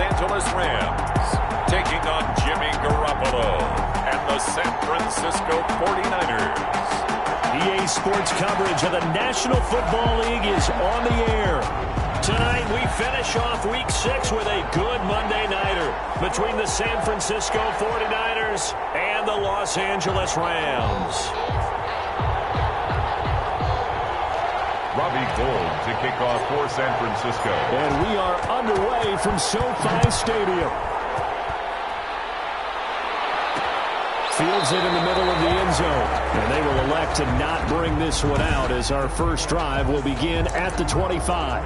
Angeles Rams taking on Jimmy Garoppolo and the San Francisco 49ers. EA Sports coverage of the National Football League is on the air. Tonight we finish off Week 6 with a good Monday nighter between the San Francisco 49ers and the Los Angeles Rams. Robbie Gould to kick off for San Francisco. And we are underway from SoFi Stadium. Fields it in the middle of the end zone. And they will elect to not bring this one out as our first drive will begin at the 25.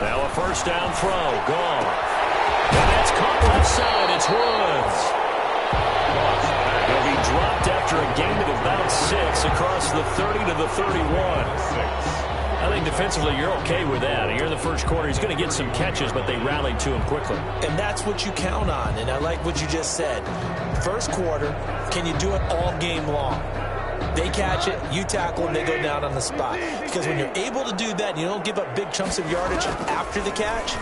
Now a first down throw, gone. And that's caught left side, it's Woods. He'll be dropped after a gain of about 6 across the 30 to the 31. I think defensively you're okay with that. Here in the first quarter, he's going to get some catches, but they rallied to him quickly. And that's what you count on, and I like what you just said. First quarter, can you do it all game long? They catch it, you tackle them, they go down on the spot. Because when you're able to do that, you don't give up big chunks of yardage after the catch,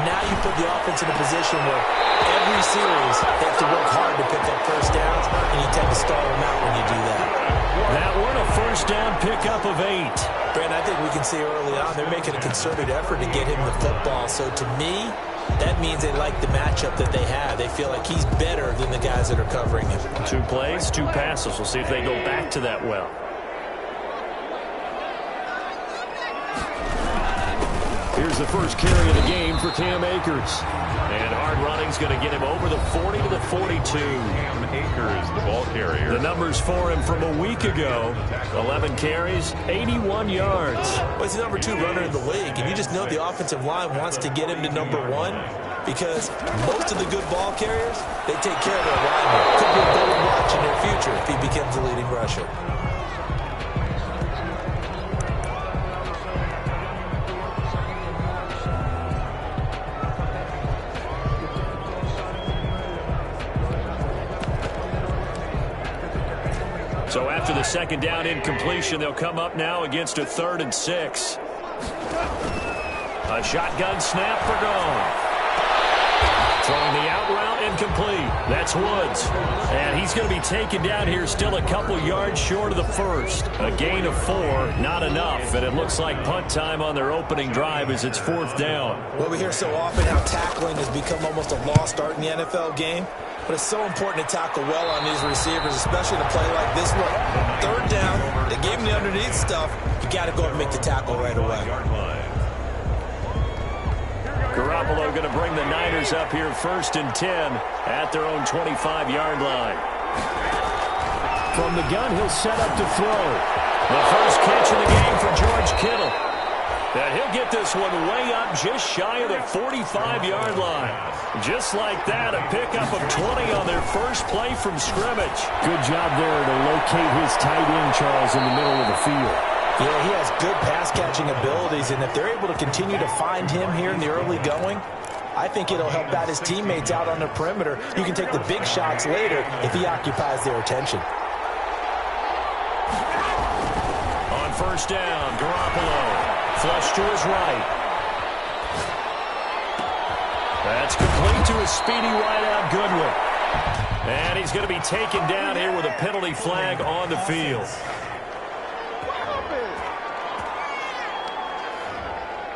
now you put the offense in a position where every series they have to work hard to pick up first downs, and you tend to stall them out when you do that. That one a first down pickup of 8. Brent, I think we can see early on they're making a concerted effort to get him the football. So to me, that means they like the matchup that they have. They feel like he's better than the guys that are covering him. 2 plays, 2 passes. We'll see if they go back to that well. Here's the first carry of the game for Cam Akers. And hard running's going to get him over the 40 to the 42. Cam Akers, the ball carrier. The numbers for him from a week ago. 11 carries, 81 yards. Well, he's the number 2 runner in the league, and you just know the offensive line wants to get him to number 1 because most of the good ball carriers, they take care of their linemen. Could be a gold watch in their future if he becomes the leading rusher. So after the second down incompletion, they'll come up now against a 3rd and 6. A shotgun snap for Gone. Throwing the out route incomplete. That's Woods. And he's going to be taken down here still a couple yards short of the first. A gain of 4, not enough. And it looks like punt time on their opening drive as it's 4th down. Well, we hear so often how tackling has become almost a lost art in the NFL game. But it's so important to tackle well on these receivers, especially in a play like this one. 3rd down, they gave him the underneath stuff. You got to go and make the tackle right away. Garoppolo going to bring the Niners up here 1st and 10 at their own 25-yard line. From the gun, he'll set up to throw. The first catch of the game for George Kittle. And he'll get this one way up just shy of the 45-yard line. Just like that, a pickup of 20 on their first play from scrimmage. Good job there to locate his tight end, Charles, in the middle of the field. Yeah, he has good pass-catching abilities, and if they're able to continue to find him here in the early going, I think it'll help out his teammates out on the perimeter. You can take the big shots later if he occupies their attention. On first down, Garoppolo. Flush to his right. That's complete to his speedy wideout, Goodwin. And he's going to be taken down here with a penalty flag on the field.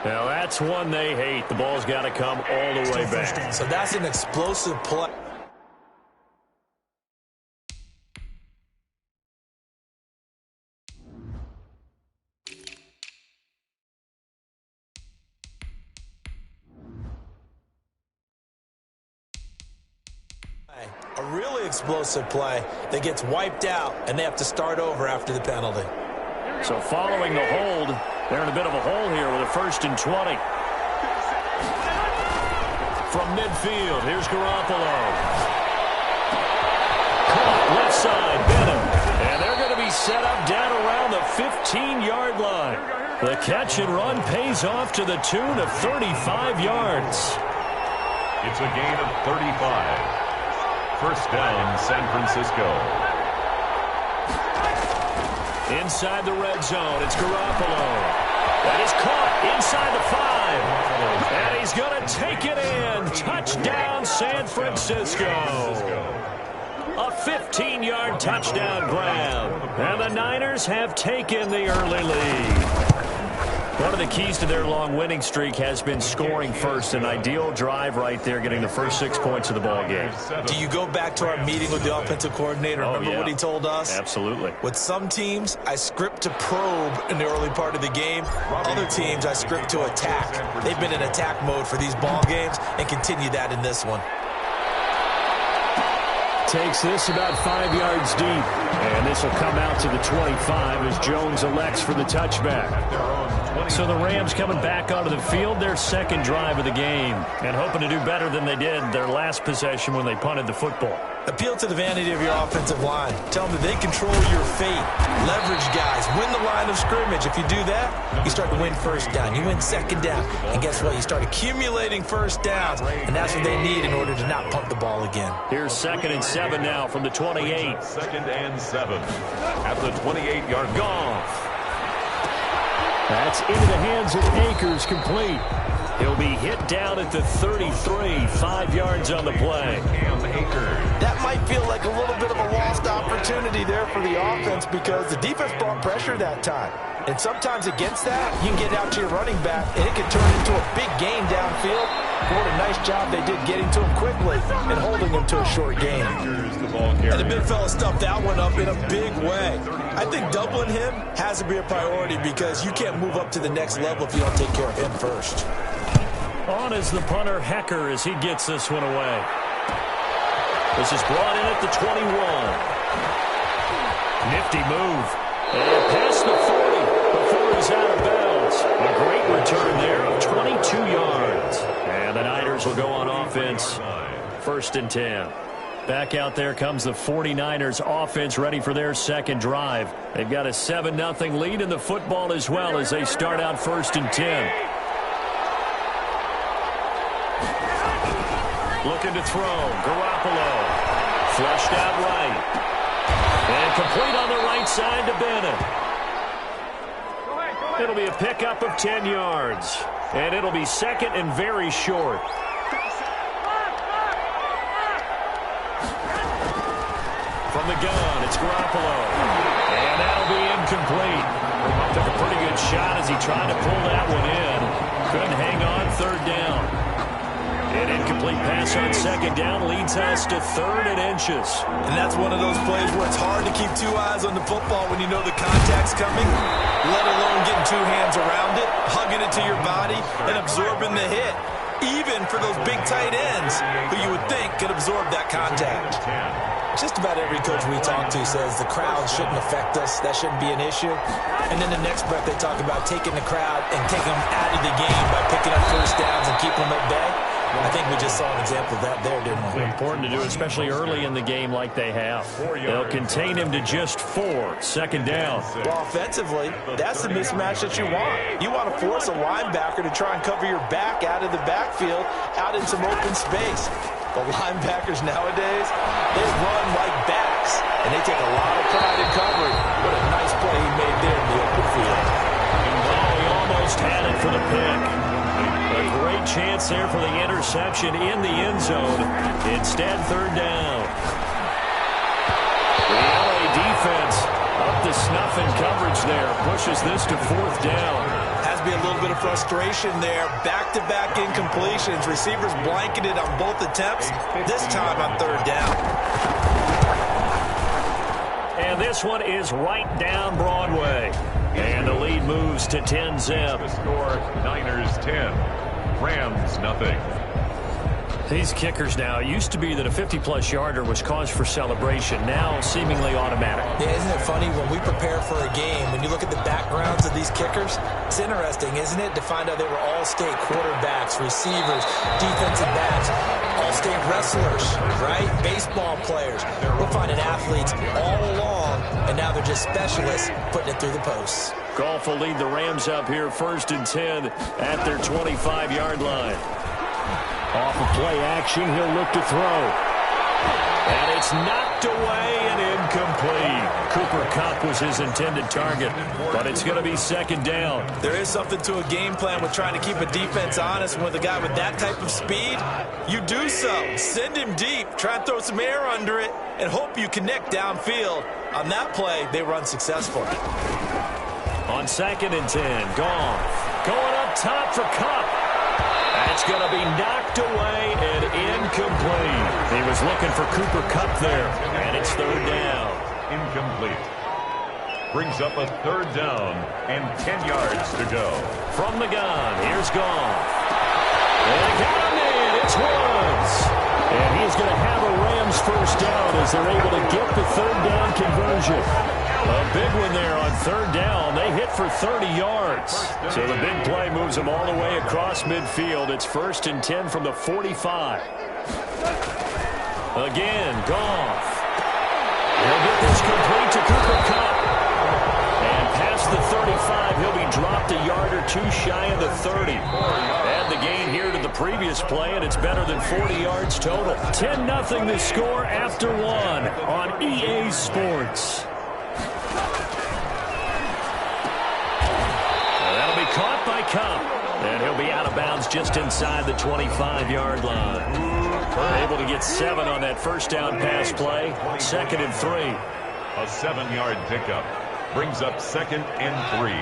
Now that's one they hate. The ball's got to come all the way back. So that's an explosive play. A really explosive play that gets wiped out, and they have to start over after the penalty. So following the hold, they're in a bit of a hole here with a 1st and 20. From midfield, here's Garoppolo. Caught left side, Benham. And they're going to be he's set up down around the 15-yard line. The catch and run pays off to the tune of 35 yards. It's a gain of 35. First down, San Francisco. Inside the red zone, it's Garoppolo. That is caught inside the 5. And he's going to take it in. Touchdown, San Francisco. A 15-yard touchdown grab. And the Niners have taken the early lead. One of the keys to their long winning streak has been scoring first. An ideal drive right there, getting the first 6 points of the ball game. Do you go back to our meeting with the offensive coordinator? Remember what he told us? Absolutely. With some teams, I script to probe in the early part of the game. Other teams, I script to attack. They've been in attack mode for these ball games and continue that in this one. Takes this about 5 yards deep. And this will come out to the 25 as Jones elects for the touchback. So the Rams coming back onto the field, their second drive of the game, and hoping to do better than they did their last possession when they punted the football. Appeal to the vanity of your offensive line. Tell them that they control your fate. Leverage guys. Win the line of scrimmage. If you do that, you start to win first down. You win second down. And guess what? You start accumulating first downs. And that's what they need in order to not punt the ball again. Here's 2nd and 7 now from the 28. 2nd and 7 at the 28-yard Goff. That's into the hands of Akers, complete. He'll be hit down at the 33, 5 yards on the play. That might feel like a little bit of a lost opportunity there for the offense because the defense brought pressure that time. And sometimes against that, you can get out to your running back, and it can turn into a big gain downfield. What a nice job they did getting to him quickly and holding him to a short gain. And the big fella stuffed that one up in a big way. I think doubling him has to be a priority because you can't move up to the next level if you don't take care of him first. On is the punter, Hecker, as he gets this one away. This is brought in at the 21. Nifty move. And past the 40 before he's out of bounds. A great return there of 22 yards. And the Niners will go on offense. 1st and 10. Back out there comes the 49ers offense ready for their second drive. They've got a 7-0 lead in the football as well as they start out 1st and 10. Looking to throw. Garoppolo. Flushed out right. And complete on the right side to Bennett. It'll be a pickup of 10 yards. And it'll be 2nd and very short. From the gun, it's Garoppolo. And that'll be incomplete. Took a pretty good shot as he tried to pull that one in. Couldn't hang on 3rd down. An incomplete pass on 2nd down leads us to 3rd and inches. And that's one of those plays where it's hard to keep 2 eyes on the football when you know the contact's coming, let alone getting 2 hands around it, hugging it to your body, and absorbing the hit. Even for those big tight ends who you would think could absorb that contact. Just about every coach we talk to says the crowd shouldn't affect us. That shouldn't be an issue. And then the next breath they talk about taking the crowd and taking them out of the game by picking up first downs and keeping them at bay. I think we just saw an example of that there, didn't we? Important to do, especially early in the game like they have. They'll contain him to just 4. 2nd down. Well, offensively, that's the mismatch that you want. You want to force a linebacker to try and cover your back out of the backfield, out in some open space. The linebackers nowadays, they run like backs, and they take a lot of pride in covering. What a nice play he made there in the open field. Oh, he almost had it for the pick. A great chance there for the interception in the end zone. Instead, 3rd down. The LA defense up to snuff in coverage there. Pushes this to 4th down. Has to be a little bit of frustration there. Back-to-back incompletions. Receivers blanketed on both attempts. This time on 3rd down. And this one is right down Broadway. And the lead moves to 10-zip. The score, Niners 10, Rams nothing. These kickers now, it used to be that a 50-plus yarder was cause for celebration. Now, seemingly automatic. Yeah, isn't it funny when we prepare for a game, when you look at the backgrounds of these kickers, it's interesting, isn't it, to find out they were all-state quarterbacks, receivers, defensive backs, all-state wrestlers, right? Baseball players. We're finding athletes all along, and now they're just specialists putting it through the posts. Goff will lead the Rams up here 1st and 10 at their 25-yard line. Off of play action, he'll look to throw. And it's knocked away and incomplete. Cooper Kupp was his intended target, but it's going to be 2nd down. There is something to a game plan with trying to keep a defense honest. With a guy with that type of speed, you do so. Send him deep, try and throw some air under it, and hope you connect downfield. On that play, they were unsuccessful. On 2nd and 10, Goff going up top for Kupp. That's going to be knocked away and incomplete. He was looking for Cooper Kupp there, and it's 3rd down. Incomplete. Brings up a 3rd down and 10 yards to go. From the gun, here's Goff. And he got him in. It's Woods. And he's going to have a Rams 1st down as they're able to get the 3rd down conversion. A big one there on 3rd down. They hit for 30 yards. So the big play moves them all the way across midfield. It's 1st and 10 from the 45. Again, Goff. He'll get this complete to Cooper Kupp. And past the 35, he'll be dropped a yard or two shy of the 30. Add the gain here to the previous play, and it's better than 40 yards total. 10-0 the score after 1 on EA Sports. Caught by Kupp, and he'll be out of bounds just inside the 25-yard line. Able to get 7 on that 1st down pass play. 2nd and 3. A 7-yard pickup brings up 2nd and 3.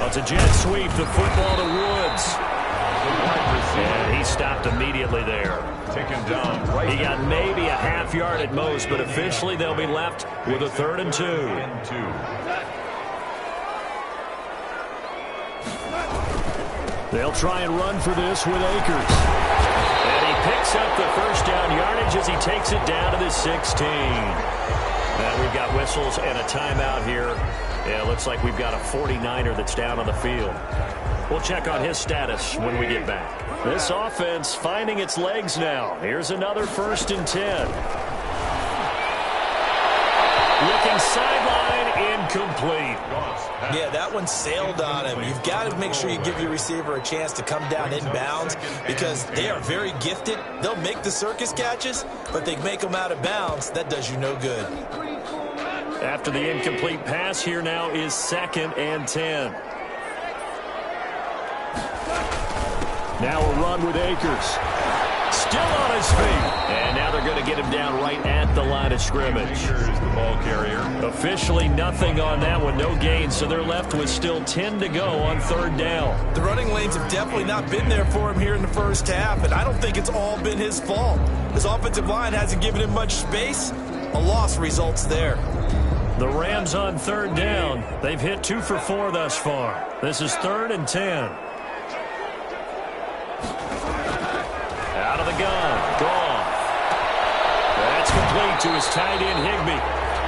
It's a jet sweep. The football to Woods. And he stopped immediately there. Taken down right. He got maybe a half yard at most, but officially they'll be left with a 3rd and 2. They'll try and run for this with Akers. And he picks up the 1st down yardage as he takes it down to the 16. And we've got whistles and a timeout here. Yeah, it looks like we've got a 49er that's down on the field. We'll check on his status when we get back. This offense finding its legs now. Here's another 1st and 10. Looking sideline, incomplete. Yeah, that one sailed on him. You've got to make sure you give your receiver a chance to come down inbounds because they are very gifted. They'll make the circus catches, but they make them out of bounds. That does you no good. After the incomplete pass, here now is 2nd and 10. Now a run with Akers. Still on his feet. And now they're going to get him down right at the line of scrimmage. Here's the ball carrier. Officially nothing on that one, no gain, so they're left with still 10 to go on 3rd down. The running lanes have definitely not been there for him here in the 1st half, and I don't think it's all been his fault. His offensive line hasn't given him much space. A loss results there. The Rams on 3rd down. They've hit 2 for 4 thus far. This is 3rd and 10. Out of the gun, Goff. That's complete to his tight end, Higbee.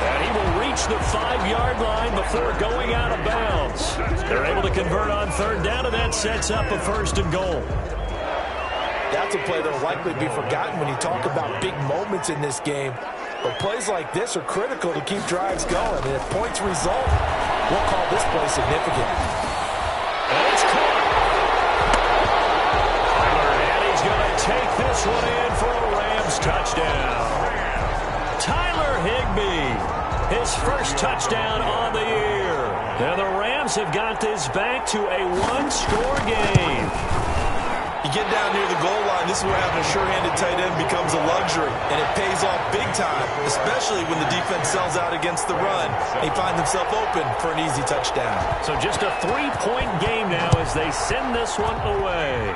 And he will reach the 5-yard line before going out of bounds. They're able to convert on 3rd down, and that sets up a 1st and goal. That's a play that will likely be forgotten when you talk about big moments in this game. But plays like this are critical to keep drives going. And if points result, we'll call this play significant. And it's caught. And he's going to take this one in for a Rams touchdown. Tyler Higbee, his 1st touchdown on the year. And the Rams have got this back to a 1-score game. You get down near the goal line, this is where having a sure-handed tight end becomes a luxury, and it pays off big time, especially when the defense sells out against the run. He finds himself open for an easy touchdown. So just a 3-point game now as they send this one away.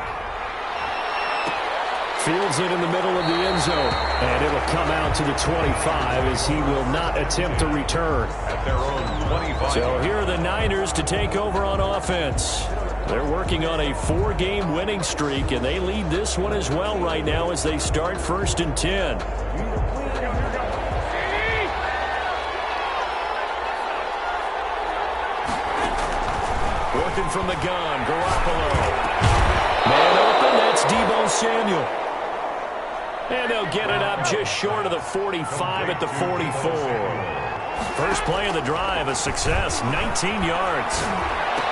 Fields it in the middle of the end zone, and it'll come out to the 25 as he will not attempt to return. At their own 25. So here are the Niners to take over on offense. They're working on a 4-game winning streak, and they lead this one as well right now as they start 1st and 10. Working from the gun, Garoppolo. Man open, that's Deebo Samuel. And they'll get it up just short of the 45 at the 44. First play of the drive, a success, 19 yards.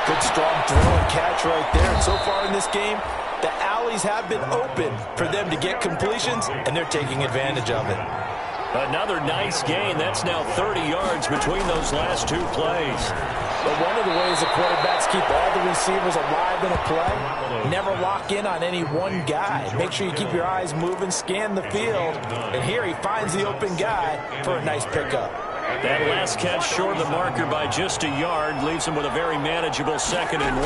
Good strong throw and catch right there. And so far in this game, the alleys have been open for them to get completions, and they're taking advantage of it. Another nice gain. That's now 30 yards between those last 2 plays. But one of the ways the quarterbacks keep all the receivers alive in a play, never lock in on any one guy. Make sure you keep your eyes moving, scan the field, and here he finds the open guy for a nice pickup. That last catch short of the marker by just a yard leaves him with a very manageable 2nd and 1.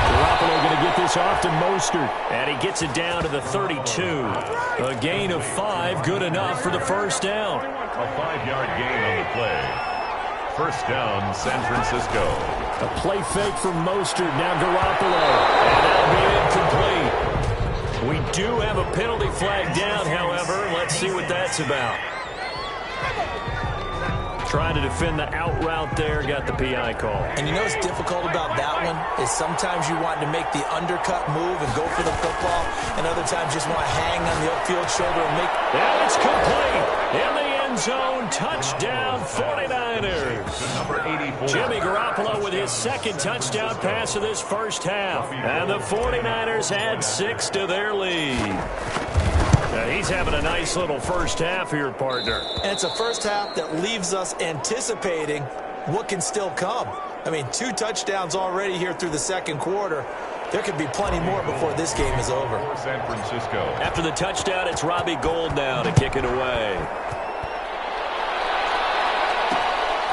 Garoppolo going to get this off to Mostert, and he gets it down to the 32. A gain of 5, good enough for the first down. A 5-yard gain on the play. First down, San Francisco. A play fake from Mostert, now Garoppolo, and that'll be incomplete. We do have a penalty flag down, however. Let's see what that's about. Trying to defend the out route there, got the PI call. And you know what's difficult about that one is sometimes you want to make the undercut move and go for the football, and other times just want to hang on the upfield shoulder and make... And it's complete. In the end zone, touchdown 49ers. Number 84. Jimmy Garoppolo with his 2nd touchdown pass of this first half. And the 49ers add 6 to their lead. Now he's having a nice little first half here, partner. And it's a first half that leaves us anticipating what can still come. I mean, 2 touchdowns already here through the 2nd quarter. There could be plenty more before this game is over. San Francisco. After the touchdown, it's Robbie Gould now to kick it away.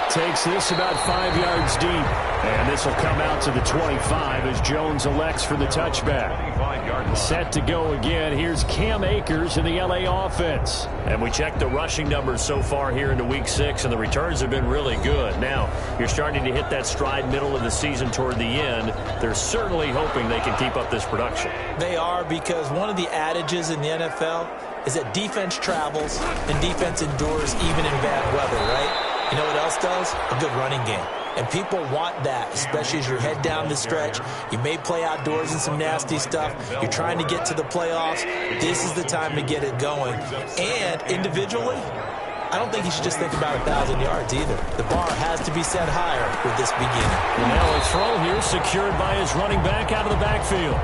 Takes this about 5 yards deep. And this will come out to the 25 as Jones elects for the touchback. Set to go again. Here's Cam Akers in the LA offense. And we checked the rushing numbers so far here into Week 6, and the returns have been really good. Now, you're starting to hit that stride middle of the season toward the end. They're certainly hoping they can keep up this production. They are, because one of the adages in the NFL is that defense travels and defense endures even in bad weather, right? You know what else does? A good running game. And people want that, especially as you head down the stretch. You may play outdoors in some nasty stuff. You're trying to get to the playoffs. This is the time to get it going. And individually, I don't think you should just think about 1,000 yards either. The bar has to be set higher with this beginning. And now a throw here secured by his running back out of the backfield.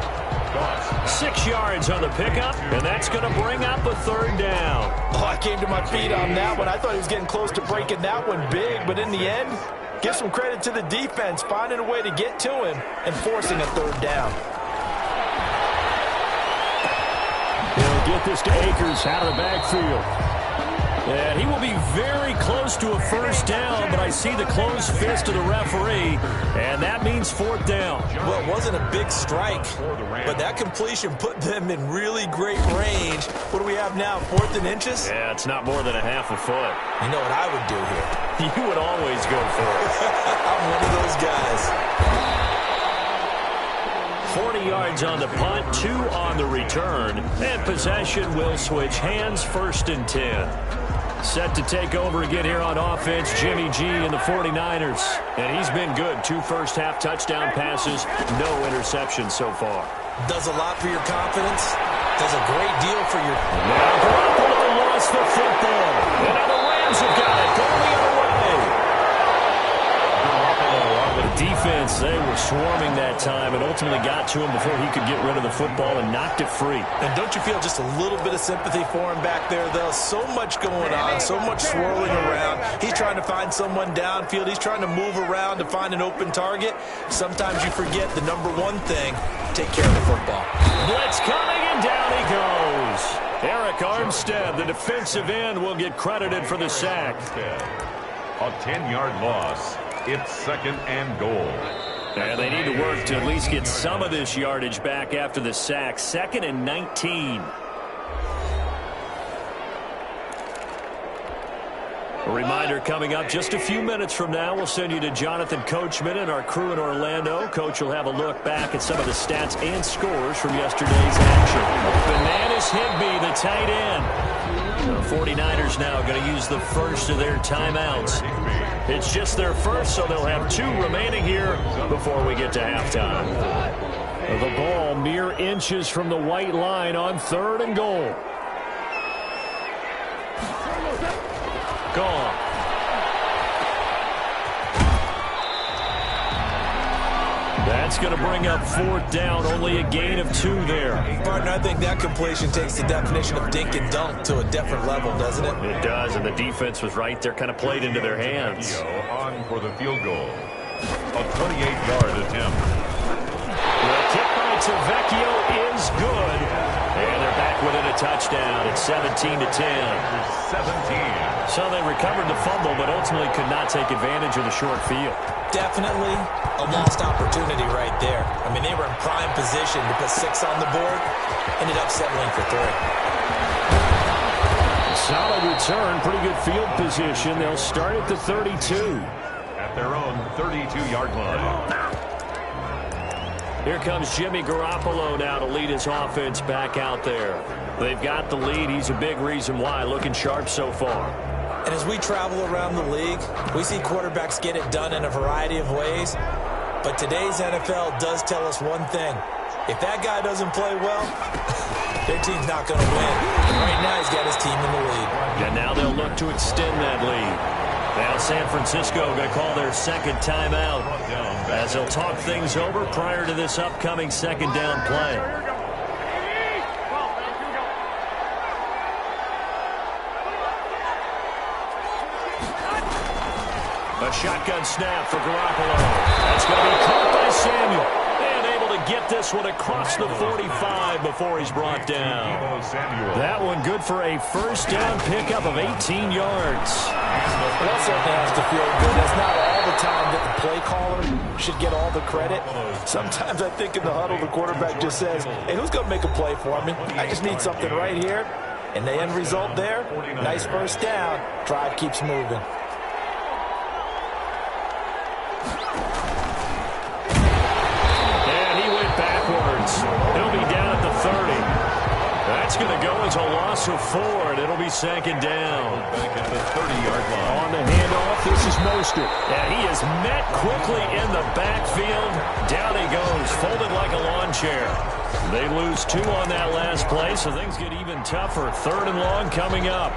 6 yards on the pickup, and that's going to bring up a 3rd down. Oh, I came to my feet on that one. I thought he was getting close to breaking that one big, but in the end, give some credit to the defense, finding a way to get to him and forcing a 3rd down. He'll get this to Akers out of the backfield. And he will be very close to a first down, but I see the closed fist of the referee, and that means 4th down. Well, it wasn't a big strike, but that completion put them in really great range. What do we have now, 4th and inches? Yeah, it's not more than a half a foot. You know what I would do here? You would always go for it. I'm one of those guys. 40 yards on the punt, 2 on the return, and possession will switch hands, 1st and 10. Set to take over again here on offense, Jimmy G and the 49ers. And he's been good. 2 first-half touchdown passes, no interceptions so far. Does a lot for your confidence. Does a great deal for your... Now Garoppolo lost the football. And now the Rams have got it. Going the other way. The defense, they were swarming that time and ultimately got to him before he could get rid of the football and knocked it free. And don't you feel just a little bit of sympathy for him back there, though? So much going on, so much swirling around. He's trying to find someone downfield. He's trying to move around to find an open target. Sometimes you forget the number one thing, take care of the football. Blitz coming, and down he goes. Eric Armstead, the defensive end, will get credited for the sack. A 10-yard loss. It's 2nd and goal. And they need to work to at least get some of this yardage back after the sack. 2nd and 19. A reminder coming up just a few minutes from now, we'll send you to Jonathan Coachman and our crew in Orlando. Coach will have a look back at some of the stats and scores from yesterday's action. Bananas Higbee, the tight end. The 49ers now going to use the first of their timeouts. It's just their first, so they'll have 2 remaining here before we get to halftime. The ball mere inches from the white line on 3rd and goal. Gone. That's going to bring up 4th down, only a gain of 2 there. Partner, I think that completion takes the definition of dink and dunk to a different level, doesn't it? It does, and the defense was right there, kind of played into their hands. On for the field goal. A 28-yard attempt. The kick by Tavecchio is good. And they're back within a touchdown. It's 17-10. 17. So they recovered the fumble, but ultimately could not take advantage of the short field. Definitely a lost opportunity right there. I mean, they were in prime position to put 6 on the board. Ended up settling for 3. Solid return, pretty good field position. They'll start at the 32. At their own 32-yard line. Here comes Jimmy Garoppolo now to lead his offense back out there. They've got the lead. He's a big reason why. Looking sharp so far. And as we travel around the league, we see quarterbacks get it done in a variety of ways. But today's NFL does tell us one thing. If that guy doesn't play well, their team's not going to win. And right now, he's got his team in the lead. And now they'll look to extend that lead. Now San Francisco going to call their second timeout as they'll talk things over prior to this upcoming 2nd down play. A shotgun snap for Garoppolo. That's going to be caught by Samuel. And able to get this one across the 45 before he's brought down. That one good for a 1st down pickup of 18 yards. That certainly has to feel good. That's not all the time that the play caller should get all the credit. Sometimes I think in the huddle, the quarterback just says, hey, who's going to make a play for me? I just need something right here. And the end result there, nice 1st down. Drive keeps moving. He'll be down at the 30. That's going to go as a loss of 4, and it'll be 2nd down. Back at the 30-yard line. On the handoff, this is Mostert. And he is met quickly in the backfield. Down he goes, folded like a lawn chair. They lose 2 on that last play, so things get even tougher. 3rd and long coming up.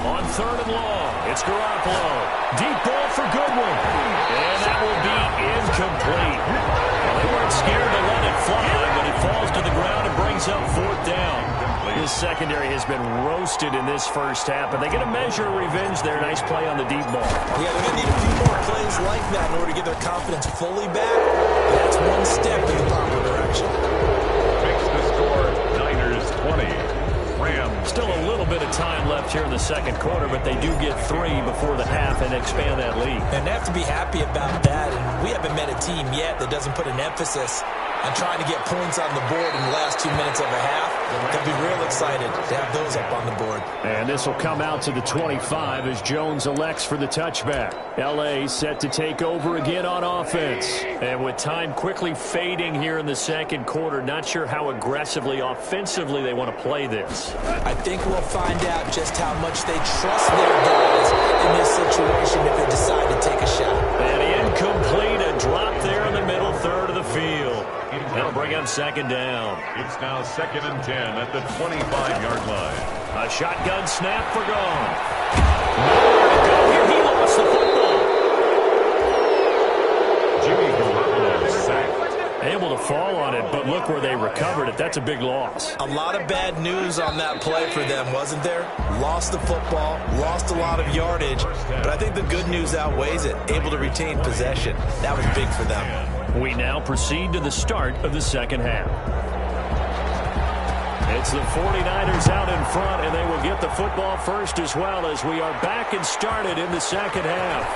On 3rd and long, it's Garoppolo. Deep ball for Goodwin. And that will be incomplete. Well, they weren't scared to let it fly, but it falls to the ground and brings up 4th down. This secondary has been roasted in this 1st half, but they get a measure of revenge there. Nice play on the deep ball. Yeah, they're going to need a few more plays like that in order to get their confidence fully back. But that's one step in the proper direction. Makes the score Niners 20. Still a little bit of time left here in the 2nd quarter, but they do get 3 before the half and expand that lead. And they have to be happy about that. And we haven't met a team yet that doesn't put an emphasis on trying to get points on the board in the last 2 minutes of a half. They'll be real excited to have those up on the board. And this will come out to the 25 as Jones elects for the touchback. L.A. set to take over again on offense. And with time quickly fading here in the 2nd quarter, not sure how aggressively, offensively they want to play this. I think we'll find out just how much they trust their guys in this situation if they decide to take a shot. And incomplete, a drop there in the middle 3rd of the field. That'll bring up 2nd down. It's now 2nd and 10 at the 25-yard line. A shotgun snap for gone. Nowhere to go here. He lost the football. Jimmy Garoppolo sacked. Able to fall on it, but look where they recovered it. That's a big loss. A lot of bad news on that play for them, wasn't there? Lost the football, lost a lot of yardage, but I think the good news outweighs it. Able to retain possession. That was big for them. We now proceed to the start of the 2nd half. It's the 49ers out in front, and they will get the football first as well as we are back and started in the 2nd half.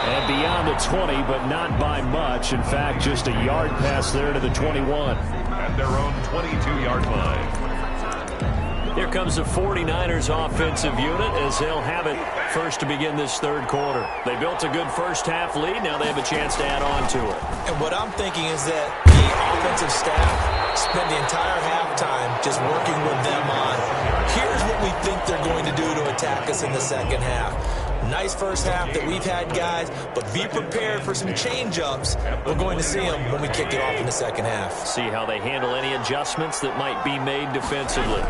And beyond the 20, but not by much. In fact, just a yard pass there to the 21. At their own 22-yard line. Here comes the 49ers offensive unit as they'll have it first to begin this third quarter. They built a good first-half lead. Now they have a chance to add on to it. And what I'm thinking is that the offensive staff spent the entire halftime just working with them on, here's what we think they're going to do to attack us in the second half. Nice first half that we've had, guys, but be prepared for some change-ups. We're going to see them when we kick it off in the second half. See how they handle any adjustments that might be made defensively.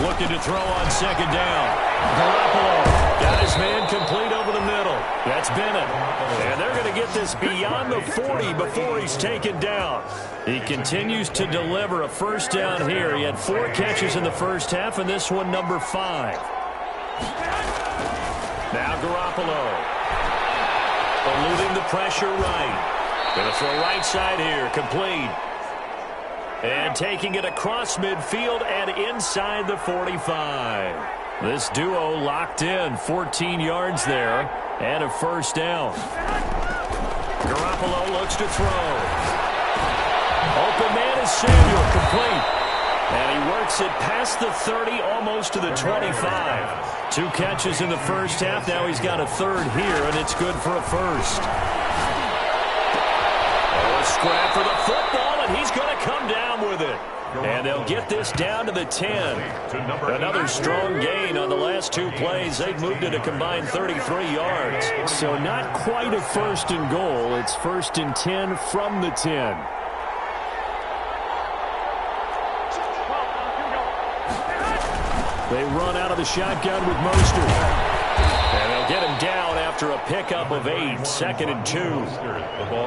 Looking to throw on second down. Garoppolo got his man complete over the middle. That's Bennett. And they're going to get this beyond the 40 before he's taken down. He continues to deliver a first down here. He had 4 catches in the first half, and this one number 5. Now Garoppolo. Eluding the pressure right. Going to throw right side here. Complete. And taking it across midfield and inside the 45. This duo locked in. 14 yards there and a first down. Garoppolo looks to throw. Open man is Samuel. Complete. And he works it past the 30, almost to the 25. 2 catches in the first half. Now he's got a third here, and it's good for a first. Oh, a scrap for the football, and he's going to come down with it. And they'll get this down to the 10. Another strong gain on the last 2 plays. They've moved it a combined 33 yards. So not quite a first and goal. It's first and 10 from the 10. They run out of the shotgun with Mostert. And they'll get him down after a pickup of 8, second and 2.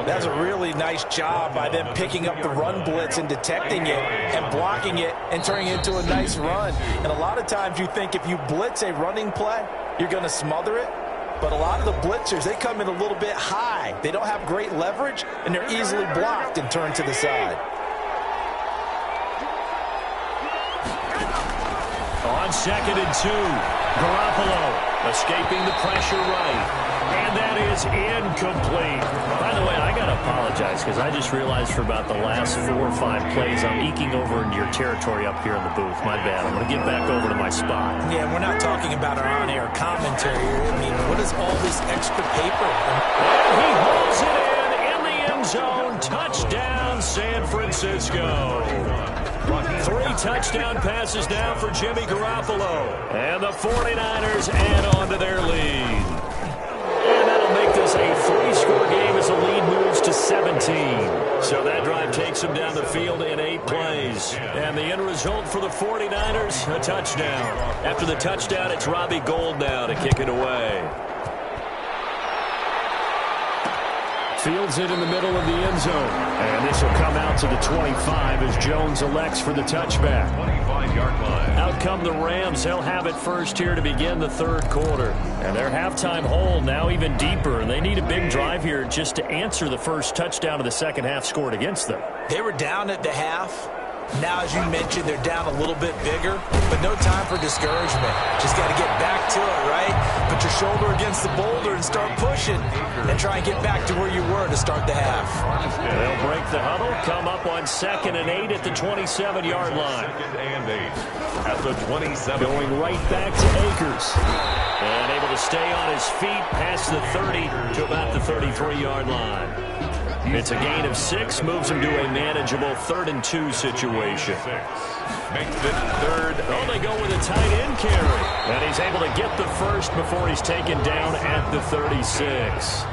That's a really nice job by them picking up the run blitz and detecting it and blocking it and turning it into a nice run. And a lot of times you think if you blitz a running play, you're going to smother it. But a lot of the blitzers, they come in a little bit high. They don't have great leverage, and they're easily blocked and turned to the side. On second and 2, Garoppolo escaping the pressure right. And that is incomplete. By the way, I got to apologize because I just realized for about the last 4 or 5 plays, I'm eking over into your territory up here in the booth. My bad. I'm going to get back over to my spot. Yeah, we're not talking about our on-air commentary here. I mean, what is all this extra paper? And he holds it in the end zone. Touchdown, San Francisco. 3 touchdown passes now for Jimmy Garoppolo. And the 49ers add on to their lead. And that'll make this a 3-score game as the lead moves to 17. So that drive takes them down the field in 8 plays. And the end result for the 49ers, a touchdown. After the touchdown, it's Robbie Gould now to kick it away. Fields it in the middle of the end zone. And this will come out to the 25 as Jones elects for the touchback. 25-yard line. Out come the Rams. They'll have it first here to begin the third quarter. And their halftime hole now even deeper. And they need a big drive here just to answer the first touchdown of the second half scored against them. They were down at the half. Now, as you mentioned, they're down a little bit bigger, but no time for discouragement. Just got to get back to it, right? Put your shoulder against the boulder and start pushing and try and get back to where you were to start the half. They'll break the huddle, come up on 2nd and 8 at the 27-yard line. 2nd and 8 at the 27. Going right back to Akers. And able to stay on his feet past the 30 to about the 33-yard line. It's a gain of 6, moves him to a manageable 3rd and 2 situation. Makes it 3rd. Oh, they go with a tight end carry. And he's able to get the first before he's taken down at the 36.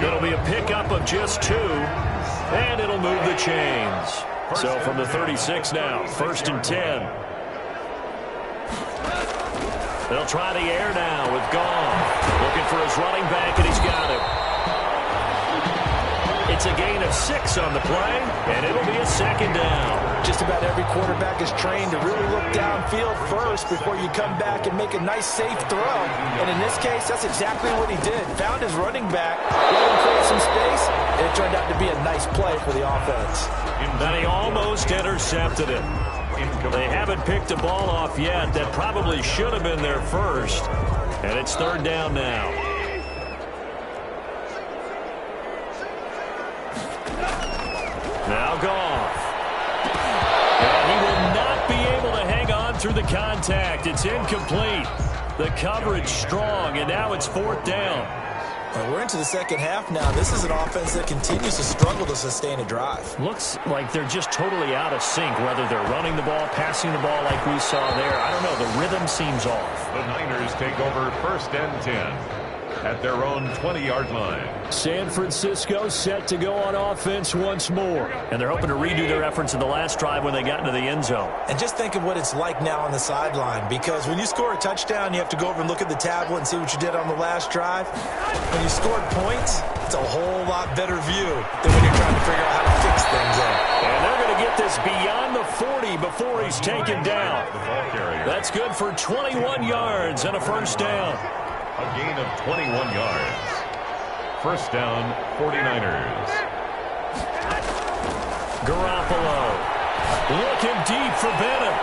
It'll be a pickup of just 2, and it'll move the chains. So from the 36 now, 1st and 10. They'll try the air now with Gone. Looking for his running back, and he's got it. It's a gain of 6 on the play, and it'll be a 2nd down. Just about every quarterback is trained to really look downfield first before you come back and make a nice, safe throw. And in this case, that's exactly what he did. Found his running back, let him create some space, and it turned out to be a nice play for the offense. And he almost intercepted it. They haven't picked the ball off yet. That probably should have been their first. And it's 3rd down now. Now Goff. And he will not be able to hang on through the contact. It's incomplete. The coverage strong, and now it's 4th down. Well, we're into the second half now. This is an offense that continues to struggle to sustain a drive. Looks like they're just totally out of sync, whether they're running the ball, passing the ball like we saw there. I don't know. The rhythm seems off. The Niners take over 1st and 10 at their own 20-yard line. San Francisco set to go on offense once more. And they're hoping to redo their efforts in the last drive when they got into the end zone. And just think of what it's like now on the sideline, because when you score a touchdown, you have to go over and look at the tablet and see what you did on the last drive. When you scored points, it's a whole lot better view than when you're trying to figure out how to fix things up. And they're going to get this beyond the 40 before he's taken down. That's good for 21 yards and a 1st down. A gain of 21 yards. 1st down, 49ers. Garoppolo. Looking deep for Bennett.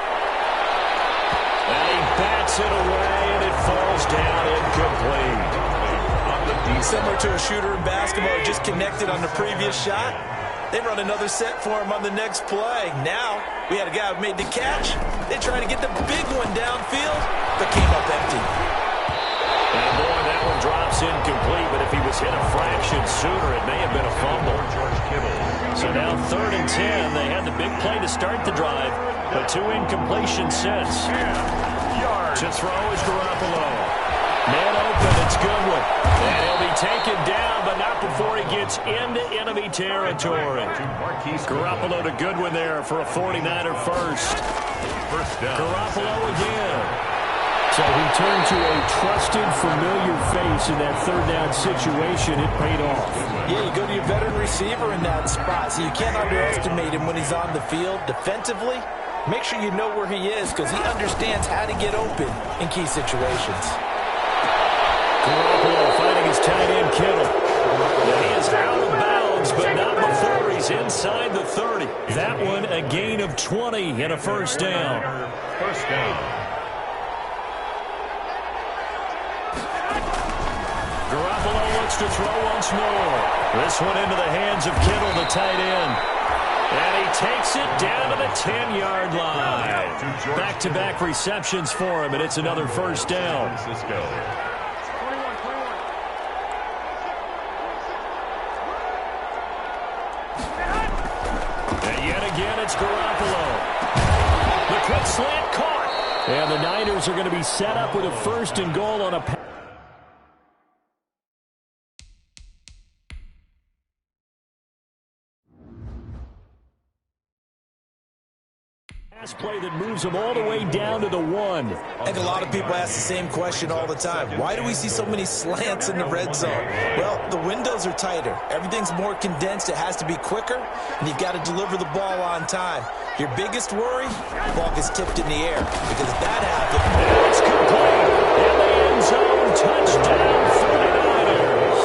And he bats it away, and it falls down incomplete. Similar to a shooter in basketball who just connected on the previous shot. They run another set for him on the next play. Now, we had a guy who made the catch. They tried to get the big one downfield, but came up empty. And boy, that one drops incomplete, but if he was hit a fraction sooner, it may have been a fumble. So now 3rd and 10. They had the big play to start the drive, but 2 incompletions since. To throw is Garoppolo. Man open, it's Goodwin. And he'll be taken down, but not before he gets into enemy territory. Garoppolo to Goodwin there for a 49er first. Garoppolo again. So he turned to a trusted, familiar face in that 3rd down situation. It paid off. Yeah, you go to your veteran receiver in that spot, so you can't underestimate him when he's on the field. Defensively, make sure you know where he is, because he understands how to get open in key situations. Garoppolo fighting his tight end, Kittle. He is out of bounds, but not before he's inside the 30. That one a gain of 20 and a 1st down. 1st down. Garoppolo looks to throw once more. This one into the hands of Kittle, the tight end. And he takes it down to the 10-yard line. Back-to-back receptions for him, and it's another 1st down. And yet again, it's Garoppolo. The quick slant caught. And the Niners are going to be set up with a 1st and goal on a pass. Play that moves them all the way down to the 1. I think a lot of people ask the same question all the time. Why do we see so many slants in the red zone? Well, the windows are tighter. Everything's more condensed. It has to be quicker, and you've got to deliver the ball on time. Your biggest worry, the ball gets tipped in the air, because if that happens, it's complete. In the end zone, touchdown 49ers.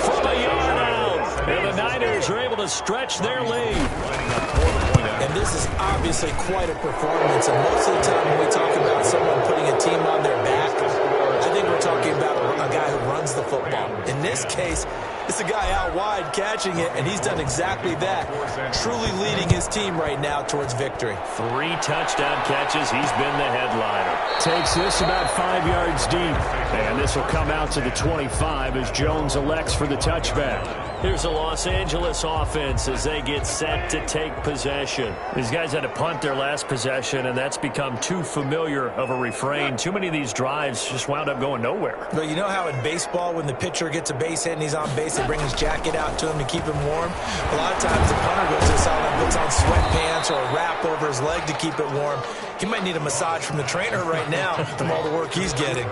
From a yard out, and the Niners are able to stretch their lead. And this is obviously quite a performance. And most of the time when we talk about someone putting a team on their back, I think we're talking about a guy who runs the football. In this case, it's a guy out wide catching it, and he's done exactly that, truly leading his team right now towards victory. 3 touchdown catches. He's been the headliner. Takes this about 5 yards deep. And this will come out to the 25 as Jones elects for the touchback. Here's the Los Angeles offense as they get set to take possession. These guys had to punt their last possession, and that's become too familiar of a refrain. Too many of these drives just wound up going nowhere. Well, you know how in baseball, when the pitcher gets a base hit and he's on base, they bring his jacket out to him to keep him warm? A lot of times the punter goes to the sideline, puts on sweatpants or a wrap over his leg to keep it warm. He might need a massage from the trainer right now from all the work he's getting.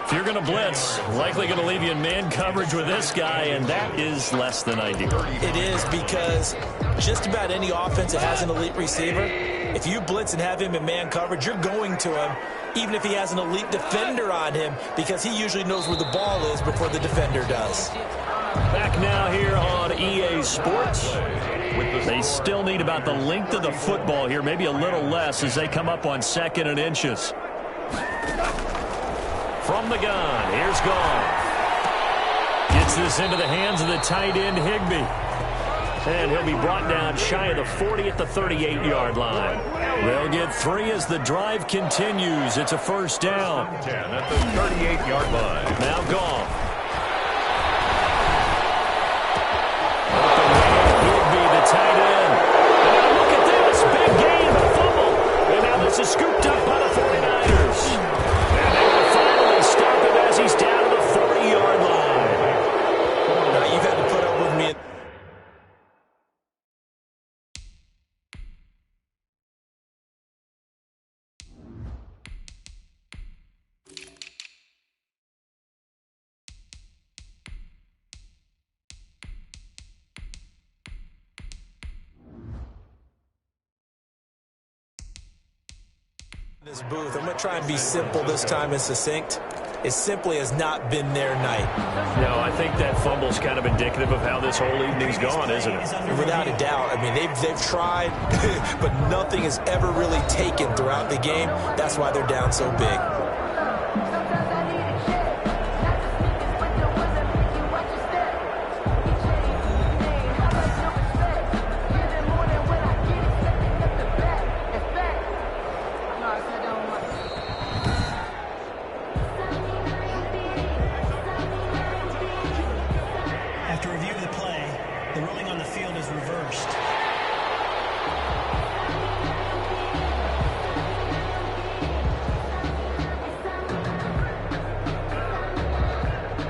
If you're going to blitz, likely going to leave you in man coverage with this guy, and that is less than ideal. It is, because just about any offense that has an elite receiver, if you blitz and have him in man coverage, you're going to him, even if he has an elite defender on him, because he usually knows where the ball is before the defender does. Back now here on EA Sports. They still need about the length of the football here, maybe a little less, as they come up on 2nd and inches. From the gun, here's Goff. Gets this into the hands of the tight end, Higbee. And he'll be brought down shy of the 40 at the 38-yard line. They'll get 3 as the drive continues. It's a first down. 10 at the 38-yard line. Now Goff. Higby, the tight end. And now look at this. Big gain, a fumble. And now this is scooped up by the 49ers. And they will finally stop him as he's down to the 40-yard line. Now you've had to put up with me. This booth. I'm going to try and be simple this time and succinct. It simply has not been their night. No, I think that fumble's kind of indicative of how this whole evening's gone, isn't it? Without a doubt. I mean, they've tried, but nothing has ever really taken throughout the game. That's why they're down so big. After review of the play, the ruling on the field is reversed.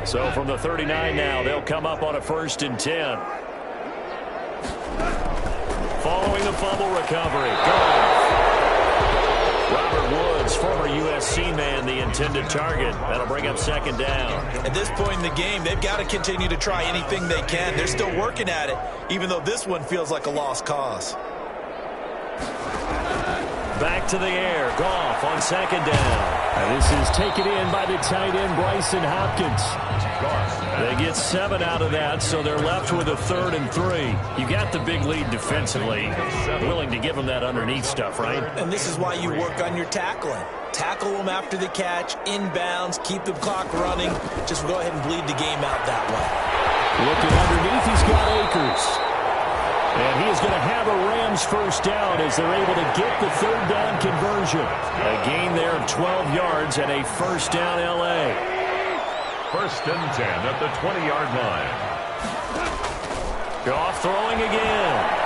So from the 39 now, they'll come up on a 1st and 10. Following the fumble recovery. Goff. Robert Woods, former USC man, the intended target. That'll bring up 2nd down. At this point in the game, they've got to continue to try anything they can. They're still working at it, even though this one feels like a lost cause. Back to the air. Goff on 2nd down. And this is taken in by the tight end, Bryson Hopkins. They get 7 out of that, so they're left with a 3rd and 3. You got the big lead defensively. Willing to give them that underneath stuff, right? And this is why you work on your tackling. Tackle them after the catch, inbounds, keep the clock running. Just go ahead and bleed the game out that way. Looking underneath, he's got Akers. And he is going to have a Rams 1st down as they're able to get the 3rd down conversion. A gain there of 12 yards and a 1st down L.A. 1st and 10 at the 20-yard line. Goff throwing again.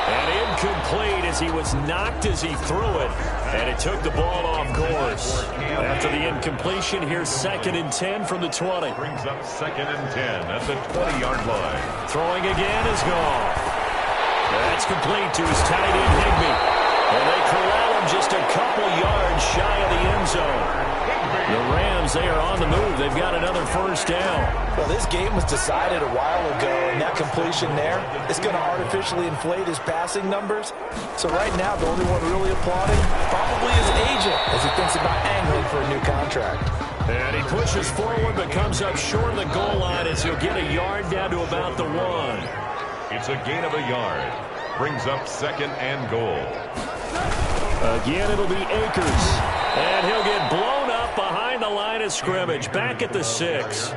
And incomplete as he was knocked as he threw it. And it took the ball off course. After the incompletion, here's 2nd and 10 from the 20. Brings up 2nd and 10 at the 20-yard line. Throwing again is Goff. That's complete to his tight end, Higby. And they corral him just a couple yards shy of the end zone. The Rams, they are on the move. They've got another 1st down. Well, this game was decided a while ago, and that completion there is going to artificially inflate his passing numbers. So right now, the only one really applauding probably his agent as he thinks about angling for a new contract. And he pushes forward but comes up short of the goal line as he'll get a yard down to about the 1. It's a gain of a yard. Brings up 2nd and goal. Again, it'll be Akers. And he'll get blown up behind the line of scrimmage. Back at the 6.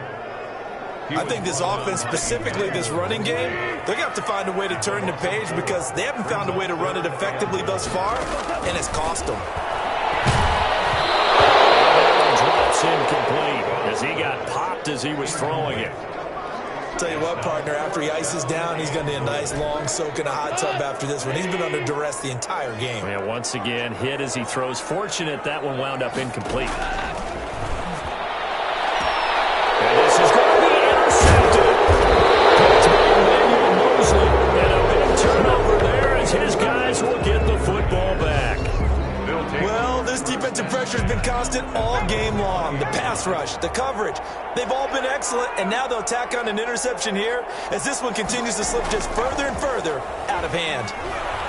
I think this offense, specifically this running game, they're going to have to find a way to turn the page because they haven't found a way to run it effectively thus far, and it's cost them. Drops incomplete as he got popped as he was throwing it. Tell you what, partner, after he ices down, he's going to need a nice long soak in a hot tub after this one. He's been under duress the entire game. Yeah, once again, hit as he throws. Fortunate that one wound up incomplete. And this is going to be intercepted. Picked by Emmanuel Mosley. And a big turnover there as his guys will get the football back. Well, this defensive pressure has been constant all game long. The pass rush, the coverage, they've all been excellent, and now they'll tack on an interception here as this one continues to slip just further and further out of hand.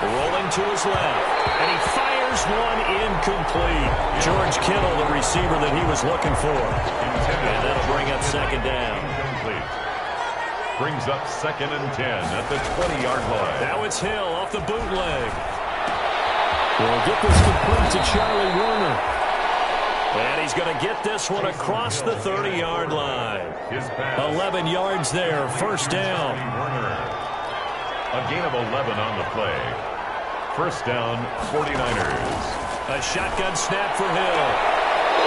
Rolling to his left, and he fires one incomplete. George Kittle, the receiver that he was looking for. And that'll bring up 2nd down. Brings up 2nd and 10 at the 20-yard line. Now it's Hill off the bootleg. We'll get this complete to Charlie Warner. And he's going to get this one across the 30-yard line. 11 yards there, 1st down. A gain of 11 on the play. First down, 49ers. A shotgun snap for Hill.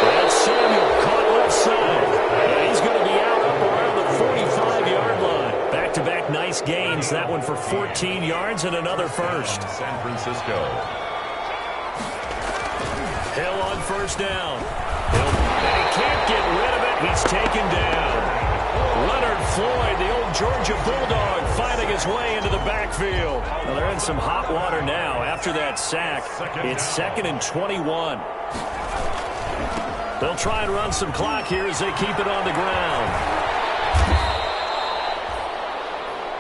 That's Samuel caught left side. And he's going to be out up around the 45-yard line. Back-to-back nice gains. That one for 14 yards and another first. San Francisco. Hill on first down. And he can't get rid of it. He's taken down. Leonard Floyd, the old Georgia Bulldog, finding his way into the backfield. Well, they're in some hot water now after that sack. It's 2nd and 21. They'll try and run some clock here as they keep it on the ground.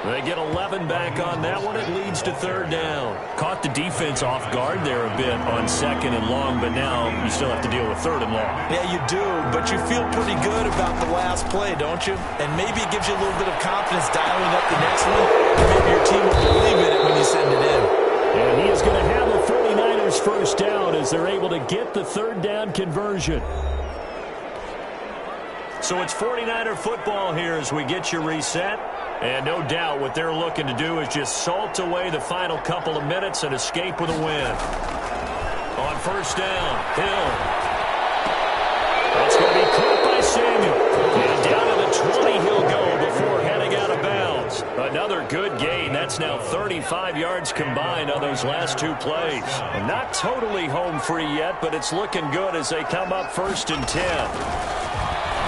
They get 11 back on that one. It leads to 3rd down. Caught the defense off guard there a bit on 2nd and long, but now you still have to deal with 3rd and long. Yeah, you do, but you feel pretty good about the last play, don't you? And maybe it gives you a little bit of confidence dialing up the next one. Maybe your team will believe in it when you send it in. And he is going to have the 49ers first down as they're able to get the 3rd down conversion. So it's 49er football here as we get you reset. And no doubt what they're looking to do is just salt away the final couple of minutes and escape with a win. On first down, Hill. That's going to be caught by Samuel. And down to the 20 he'll go before heading out of bounds. Another good gain. That's now 35 yards combined on those last 2 plays. And not totally home free yet, but it's looking good as they come up 1st and 10.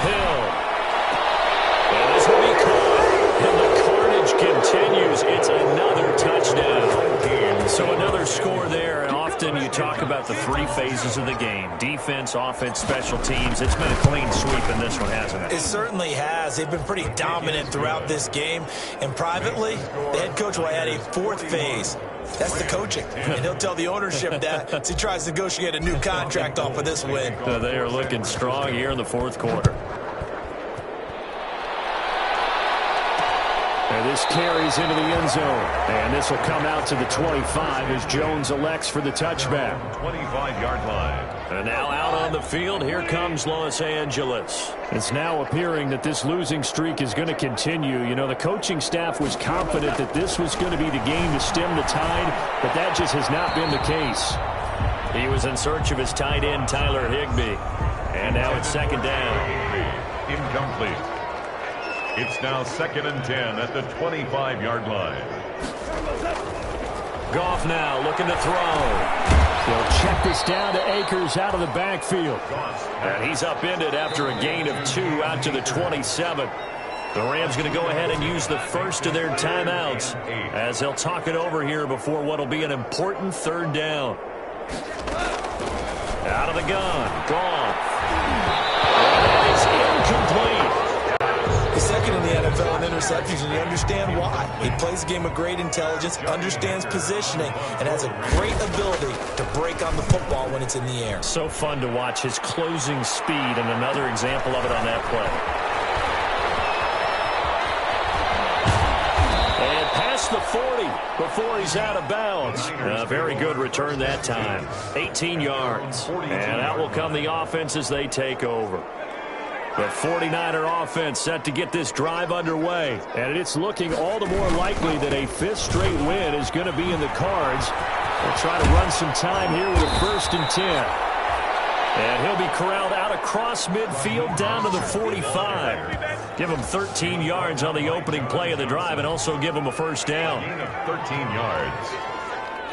Hill. And this will be caught. And the carnage continues. It's another touchdown. So another score there. And often you talk about the 3 phases of the game. Defense, offense, special teams. It's been a clean sweep in this one, hasn't it? It certainly has. They've been pretty dominant throughout this game. And privately, the head coach will add a 4th phase. That's the coaching. And he'll tell the ownership that as he tries to negotiate a new contract off of this win. They are looking strong here in the 4th quarter. And this carries into the end zone. And this will come out to the 25 as Jones elects for the touchback. 25-yard line. And now out on the field, here comes Los Angeles. It's now appearing that this losing streak is going to continue. You know, the coaching staff was confident that this was going to be the game to stem the tide, but that just has not been the case. He was in search of his tight end, Tyler Higbee. And now it's 2nd down. Incomplete. It's now 2nd and 10 at the 25-yard line. Goff now looking to throw. They'll check this down to Akers out of the backfield. And he's upended after a gain of 2 out to the 27. The Rams going to go ahead and use the first of their timeouts as they'll talk it over here before what will be an important 3rd down. Out of the gun. Goff. And that is incomplete. He's 2nd in the NFL in interceptions, and you understand why. He plays a game of great intelligence, understands positioning, and has a great ability to break on the football when it's in the air. So fun to watch his closing speed, and another example of it on that play. And past the 40 before he's out of bounds. A very good return that time. 18 yards. And out will come the offense as they take over. The 49er offense set to get this drive underway. And it's looking all the more likely that a 5th straight win is going to be in the cards. They'll try to run some time here with a 1st and 10. And he'll be corralled out across midfield down to the 45. Give him 13 yards on the opening play of the drive and also give him a 1st down. Gain of 13 yards.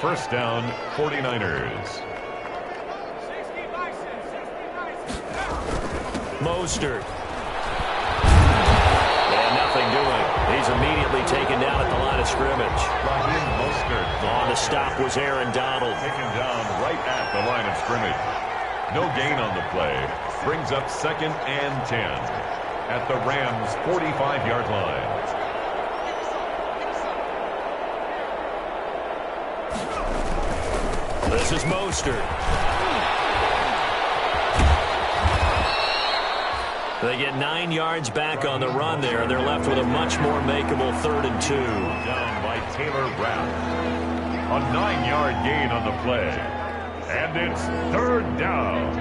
1st down, 49ers. Mostert. And nothing doing. He's immediately taken down at the line of scrimmage. On the stop was Aaron Donald. Taken down right at the line of scrimmage. No gain on the play. Brings up 2nd and 10 at the Rams' 45-yard line. This is Mostert. They get 9 yards back on the run there. They're left with a much more makeable 3rd and 2. Down by Taylor Rapp. A 9-yard gain on the play. And it's 3rd down.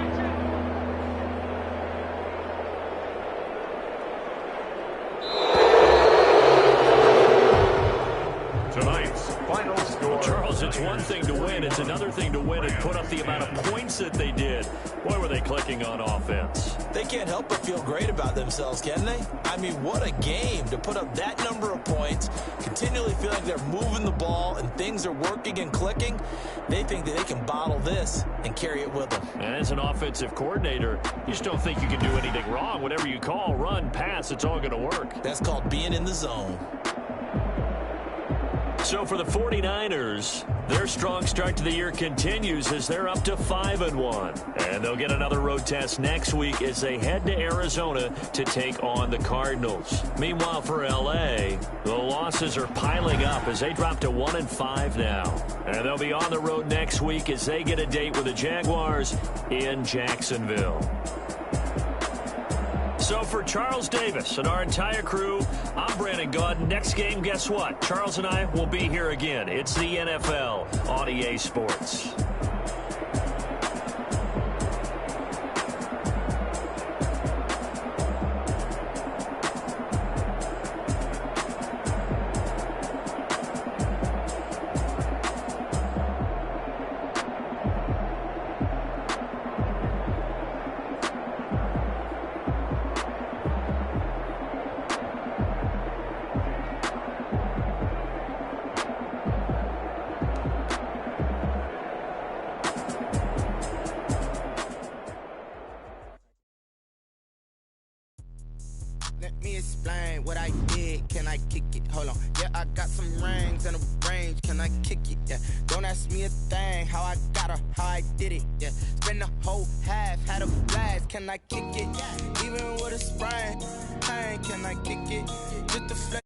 Tonight's the amount of points that they did. Boy, were they clicking on offense. They can't help but feel great about themselves, can they? I mean, what a game to put up that number of points, continually feel like they're moving the ball and things are working and clicking. They think that they can bottle this and carry it with them. And as an offensive coordinator, you just don't think you can do anything wrong. Whatever you call, run, pass, it's all going to work. That's called being in the zone. So for the 49ers, their strong start to the year continues as they're up to 5-1. And they'll get another road test next week as they head to Arizona to take on the Cardinals. Meanwhile, for L.A., the losses are piling up as they drop to 1-5 now. And they'll be on the road next week as they get a date with the Jaguars in Jacksonville. So for Charles Davis and our entire crew, I'm Brandon Gaudin. Next game, guess what? Charles and I will be here again. It's the NFL on EA Sports. Let me explain what I did. Can I kick it? Hold on. Yeah, I got some rings and a range. Can I kick it? Yeah. Don't ask me a thing. How I got her, how I did it. Yeah. Spend the whole half, had a blast. Can I kick it? Even with a sprain, pain. Can I kick it? Just the flex.